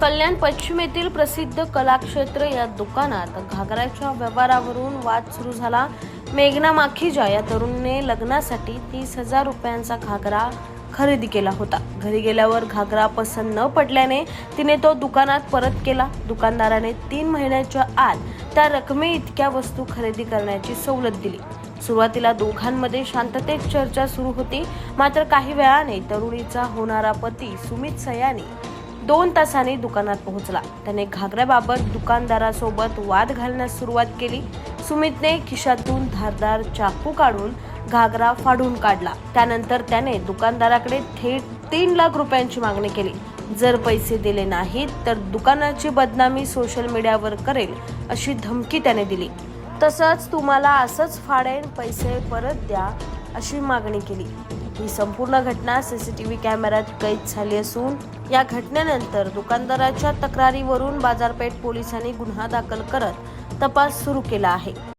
कल्याण पश्चिम येथील प्रसिद्ध कलाक्षेत्र या दुकानात घागराच्या व्यवहारावरून वाद सुरू झाला। मेघना माखीजा या तरुणीने लग्नासाठी 30,000 रुपयांचा घागरा खरेदी केला होता। घरी गेल्यावर घागरा पसंत न पडल्याने तिने तो दुकानात परत केला। दुकानदाराने 3 महिन्याच्या आत त्या रकमे इतक्या वस्तू खरेदी करण्याची सवलत दिली। सुरुवातीला दोघांमध्ये शांततेत चर्चा सुरू होती, मात्र काही वेळाने तरुणीचा होणारा पती सुमित सयानी 2 तासांनी दुकानात पोहोचला। त्याने घागऱ्याबाबत दुकानदारासोबत वाद घालण्यास सुरुवात केली। सुमितने खिशातून धारदार चाकू काढून घागरा फाडून काढला। त्यानंतर त्याने दुकानदाराकडे थेट 3 लाख रुपयांची मागणी केली। जर पैसे दिले नाहीत तर दुकानाची बदनामी सोशल मीडियावर करेल अशी धमकी त्याने दिली। तसंच तुम्हाला असंच फाडेन, पैसे परत द्या अशी मागणी केली। ही संपूर्ण घटना सीसीटीव्ही कॅमेऱ्यात कैद झाली असून या घटनेनंतर दुकानदाराच्या तक्रारीवरून बाजारपेठ पोलिसांनी गुन्हा दाखल करत तपास सुरू केला आहे।